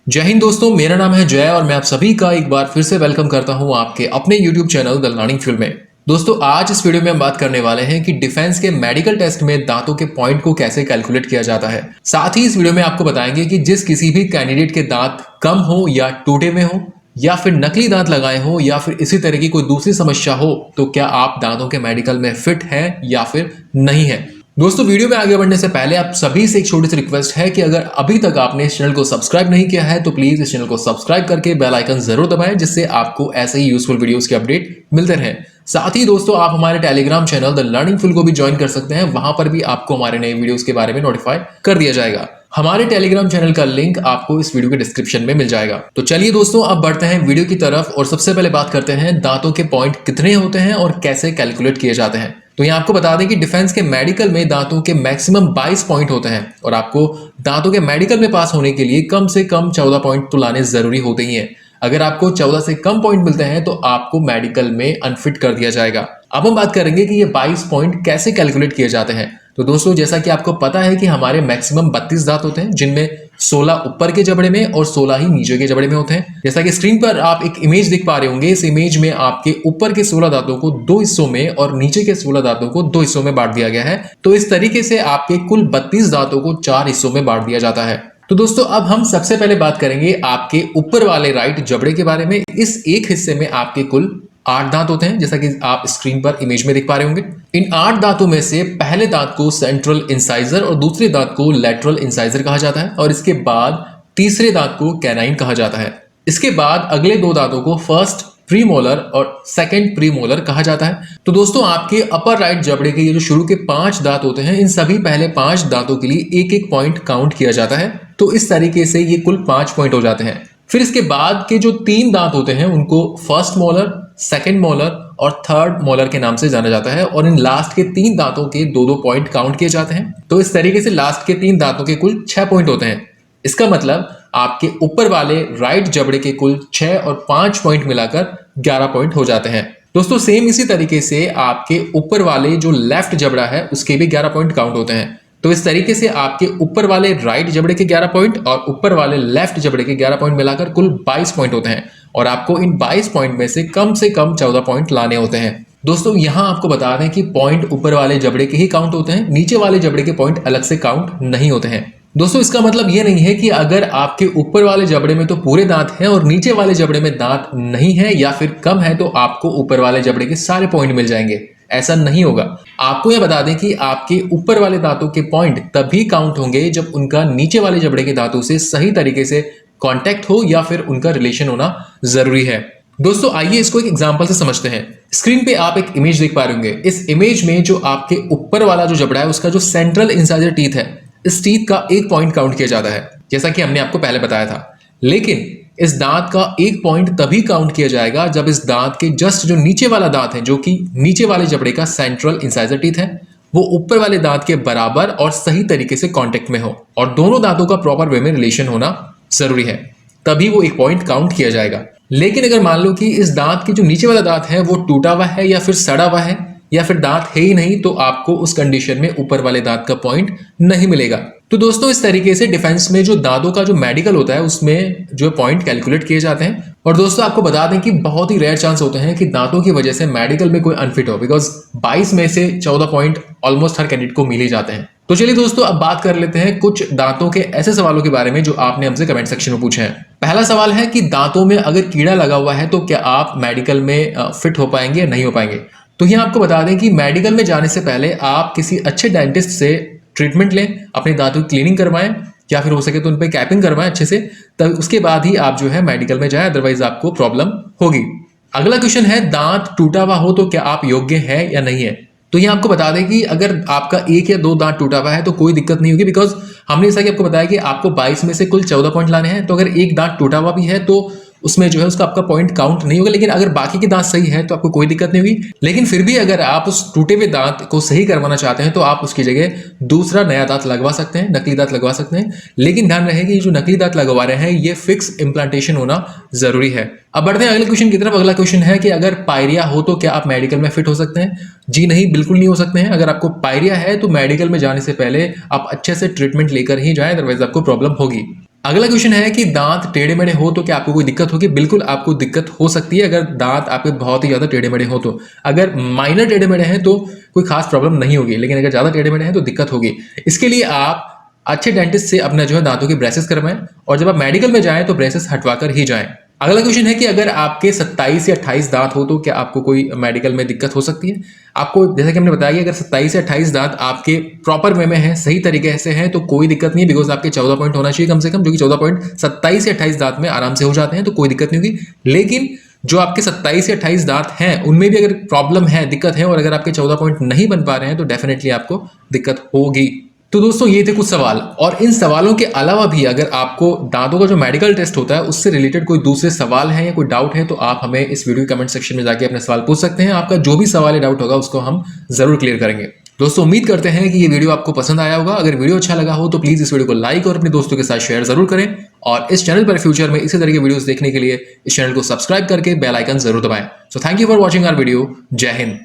जय हिंद दोस्तों, मेरा नाम है जय और मैं आप सभी का एक बार फिर से वेलकम करता हूं आपके अपने YouTube channel the learning field में। दोस्तों, आज इस वीडियो में हम बात करने वाले हैं कि डिफेंस के मेडिकल टेस्ट में दांतों के पॉइंट को कैसे कैलकुलेट किया जाता है। साथ ही इस वीडियो में आपको बताएंगे कि जिस किसी भी कैंडिडेट के दांत कम हो या टूटे में हो या फिर नकली दांत लगाए हो या फिर इसी तरह की कोई दूसरी समस्या हो तो क्या आप दांतों के मेडिकल में फिट हैं या फिर नहीं है। दोस्तों, वीडियो में आगे बढ़ने से पहले आप सभी से एक छोटी सी रिक्वेस्ट है कि अगर अभी तक आपने इस चैनल को सब्सक्राइब नहीं किया है तो प्लीज इस चैनल को सब्सक्राइब करके बेल आइकन जरूर दबाएं, जिससे आपको ऐसे ही यूजफुल वीडियोस के अपडेट मिलते रहें। साथ ही दोस्तों, आप हमारे Telegram channel the learning field को भी ज्वाइन कर सकते हैं। वहां पर भी आपको हमारे नए वीडियोस के बारे में नोटिफाई कर दिया जाएगा। हमारे टेलीग्राम चैनल का लिंक आपको इस वीडियो के डिस्क्रिप्शन में मिल जाएगा। तो चलिए दोस्तों, अब बढ़ते हैं वीडियो की तरफ और सबसे पहले बात करते हैं दांतों के पॉइंट कितने होते हैं और कैसे कैलकुलेट किए जाते हैं। तो यहाँ आपको बता दें कि डिफेंस के मेडिकल में दांतों के मैक्सिमम 22 पॉइंट होते हैं और आपको दांतों के मेडिकल में पास होने के लिए कम से कम 14 पॉइंट तो लाने जरूरी होते ही हैं। अगर आपको 14 से कम पॉइंट मिलते हैं तो आपको मेडिकल में अनफिट कर दिया जाएगा। अब हम बात करेंगे कि ये 22 पॉइंट कैसे कैलकुलेट किए जाते हैं। तो दोस्तों, जैसा कि आपको पता है कि हमारे मैक्सिमम 32 दांत होते हैं, जिनमें 16 ऊपर के जबड़े में और 16 ही नीचे के जबड़े में होते हैं। जैसा कि स्क्रीन पर आप एक इमेज देख पा रहे होंगे, इस इमेज में आपके ऊपर के 16 दांतों को 2 हिस्सों में और नीचे के 16 दांतों को 2 हिस्सों में बांट दिया गया है। तो इस तरीके से आपके कुल 32 दांतों को 4 हिस्सों में बांट दिया जाता है। तो दोस्तों, अब हम सबसे पहले बात करेंगे आपके ऊपर वाले राइट जबड़े के बारे में। इस एक हिस्से में आपके कुल 8 दांत होते हैं, जैसा कि आप स्क्रीन पर इमेज में देख पा रहे होंगे। इन 8 दांतों में से पहले दांत को सेंट्रल इंसाइजर और दूसरे दांत को लैटरल इंसाइजर कहा जाता है और इसके बाद तीसरे दांत को कैनाइन कहा जाता है। इसके बाद अगले 2 दांतों को फर्स्ट प्रीमोलर और सेकंड प्रीमोलर कहा जाता है। तो दोस्तों, आपके अपर राइट जबड़े के ये जो शुरू के 5 दांत होते हैं, इन सभी पहले 5 दांतों के लिए एक एक पॉइंट काउंट किया जाता है। तो इस तरीके से ये कुल 5 पॉइंट हो जाते हैं। फिर इसके बाद के जो 3 दांत होते हैं उनको फर्स्ट मोलर, सेकंड मोलर और थर्ड मोलर के नाम से जाना जाता है और इन लास्ट के 3 दांतों के 2-2 पॉइंट काउंट किए जाते हैं। तो इस तरीके से लास्ट के 3 दांतों के कुल 6 पॉइंट होते हैं। इसका मतलब आपके ऊपर वाले राइट जबड़े के कुल 6 और 5 पॉइंट मिलाकर 11 पॉइंट हो जाते हैं। दोस्तों, सेम इसी तरीके से आपके ऊपर वाले जो लेफ्ट जबड़ा है उसके भी 11 पॉइंट काउंट होते हैं। तो इस तरीके से आपके ऊपर वाले राइट जबड़े के 11 पॉइंट और ऊपर वाले लेफ्ट जबड़े के 11 पॉइंट मिलाकर कुल 22 पॉइंट होते हैं और आपको इन 22 पॉइंट में से कम 14 पॉइंट लाने होते हैं। दोस्तों, यहां आपको बता दें कि पॉइंट ऊपर वाले जबड़े के ही काउंट होते हैं, नीचे वाले जबड़े के पॉइंट अलग से काउंट नहीं होते हैं। दोस्तों, इसका मतलब यह नहीं है कि अगर आपके ऊपर वाले जबड़े में तो पूरे दांत हैं और नीचे वाले जबड़े में दांत नहीं है या फिर कम है तो आपको ऊपर वाले जबड़े के सारे पॉइंट मिल जाएंगे। ऐसा नहीं होगा। आपको यह बता दें कि आपके ऊपर वाले दांतों के पॉइंट तभी काउंट होंगे जब उनका नीचे वाले जबड़े के दांतों से सही तरीके से कांटेक्ट हो या फिर उनका रिलेशन होना जरूरी है। दोस्तों, आइए इसको एक एग्जांपल से समझते हैं। स्क्रीन पे आप एक इमेज देख पा रहे होंगे। इस इमेज में जो आपके ऊपर वाला जो जबड़ा है उसका जो सेंट्रल इंसाइजर टीथ है, इस टीथ का एक पॉइंट काउंट किया जाता है, जैसा कि हमने आपको पहले बताया था। लेकिन इस दांत का एक पॉइंट तभी काउंट किया जाएगा जब इस दांत के जस्ट जो नीचे वाला दांत है, जो कि नीचे वाले जबड़े का सेंट्रल इंसाइजर टीथ है, वो ऊपर वाले दांत के बराबर और सही तरीके से कांटेक्ट में हो और दोनों दांतों का प्रॉपर वे में रिलेशन होना जरूरी है, तभी वो एक पॉइंट काउंट किया जाएगा। लेकिन अगर मान लो कि इस दांत की जो नीचे वाला दांत है वो टूटा हुआ है या फिर सड़ा हुआ है या फिर दांत है ही नहीं, तो आपको उस कंडीशन में ऊपर वाले दांत का पॉइंट नहीं मिलेगा। तो दोस्तों, इस तरीके से डिफेंस में जो दांतों का जो मेडिकल होता है उसमें जो पॉइंट कैलकुलेट किए जाते हैं। और दोस्तों, आपको बता दें कि बहुत ही रेयर चांस होते हैं कि दांतों की वजह से मेडिकल में कोई अनफिट हो, बिकॉज 22 में से 14 पॉइंट ऑलमोस्ट हर कैंडिडेट को मिल ही जाते हैं। तो चलिए दोस्तों, अब बात कर लेते हैं कुछ दांतों के ऐसे सवालों के बारे में जो आपने हमसे कमेंट सेक्शन में पूछे हैं। पहला सवाल है कि दांतों में अगर कीड़ा लगा हुआ है तो क्या आप मेडिकल में फिट हो पाएंगे या नहीं हो पाएंगे। तो यहाँ आपको बता दें कि मेडिकल में जाने से पहले आप किसी अच्छे डेंटिस्ट से ट्रीटमेंट लें, अपने दांतों की क्लीनिंग करवाएं या फिर हो सके तो उन पर कैपिंग करवाएं अच्छे से, तब उसके बाद ही आप जो है मेडिकल में जाएं, अदरवाइज आपको प्रॉब्लम होगी। अगला क्वेश्चन है, दांत टूटा हुआ हो तो क्या आप योग्य है या नहीं है। तो ये आपको बता दें कि अगर आपका 1 या 2 दांत टूटा हुआ है तो कोई दिक्कत नहीं होगी, बिकॉज हमने जैसा कि आपको बताया कि आपको 22 में से कुल 14 पॉइंट लाने हैं। तो अगर एक दांत टूटा हुआ भी है तो उसमें जो है उसका आपका पॉइंट काउंट नहीं होगा, लेकिन अगर बाकी के दांत सही है तो आपको कोई दिक्कत नहीं होगी। लेकिन फिर भी अगर आप उस टूटे हुए दांत को सही करवाना चाहते हैं तो आप उसकी जगह दूसरा नया दांत लगवा सकते हैं, नकली दांत लगवा सकते हैं। लेकिन ध्यान रहे कि जो नकली दांत लगवा रहे हैं ये फिक्स इम्प्लांटेशन होना जरूरी है। अब बढ़ते हैं अगले क्वेश्चन की तरफ। अगला क्वेश्चन है कि अगर पायरिया हो तो क्या आप मेडिकल में फिट हो सकते हैं। जी नहीं, बिल्कुल नहीं हो सकते हैं। अगर आपको पायरिया है तो मेडिकल में जाने से पहले आप अच्छे से ट्रीटमेंट लेकर ही जाएं, अदरवाइज आपको प्रॉब्लम होगी। अगला क्वेश्चन है कि दांत टेढ़े मेढ़े हो तो क्या आपको कोई दिक्कत होगी? बिल्कुल आपको दिक्कत हो सकती है अगर दांत आपके बहुत ही ज्यादा टेढ़े मेढ़े हो तो। अगर माइनर टेढ़े मेढ़े हैं तो कोई खास प्रॉब्लम नहीं होगी, लेकिन अगर ज्यादा टेढ़े मेढ़े हैं तो दिक्कत होगी। इसके लिए आप अच्छे डेंटिस्ट से अपना जो है दांतों की ब्रेसेस करवाएं, और जब आप मेडिकल में जाएं तो ब्रेसेस हटवा कर ही जाएं। अगला क्वेश्चन है कि अगर आपके 27 या 28 दांत हो तो क्या आपको कोई मेडिकल में दिक्कत हो सकती है? आपको जैसे कि हमने बताया कि अगर 27 या 28 दांत आपके प्रॉपर वे में है, सही तरीके से हैं, तो कोई दिक्कत नहीं है, बिकॉज आपके 14 पॉइंट होना चाहिए कम से कम, जो कि 14 पॉइंट 27 या 28 दांत में आराम से हो जाते हैं, तो कोई दिक्कत नहीं होगी। लेकिन जो आपके 27 या 28 दांत हैं उनमें भी अगर प्रॉब्लम है, दिक्कत है, और अगर आपके 14 पॉइंट नहीं बन पा रहे हैं तो डेफिनेटली आपको दिक्कत होगी। तो दोस्तों ये थे कुछ सवाल, और इन सवालों के अलावा भी अगर आपको दांतों का जो मेडिकल टेस्ट होता है उससे रिलेटेड कोई दूसरे सवाल हैं या कोई डाउट है तो आप हमें इस वीडियो कमेंट सेक्शन में जाके अपने सवाल पूछ सकते हैं। आपका जो भी सवाल या डाउट होगा उसको हम जरूर क्लियर करेंगे। दोस्तों उम्मीद करते हैं कि ये वीडियो आपको पसंद आया होगा। अगर वीडियो अच्छा लगा हो तो प्लीज इस वीडियो को लाइक और अपने दोस्तों के साथ शेयर जरूर करें, और इस चैनल पर फ्यूचर में इसी तरह के वीडियोस देखने के लिए इस चैनल को सब्सक्राइब करके बेल आइकन जरूर दबाएं। So thank you for watching our video. जय हिंद।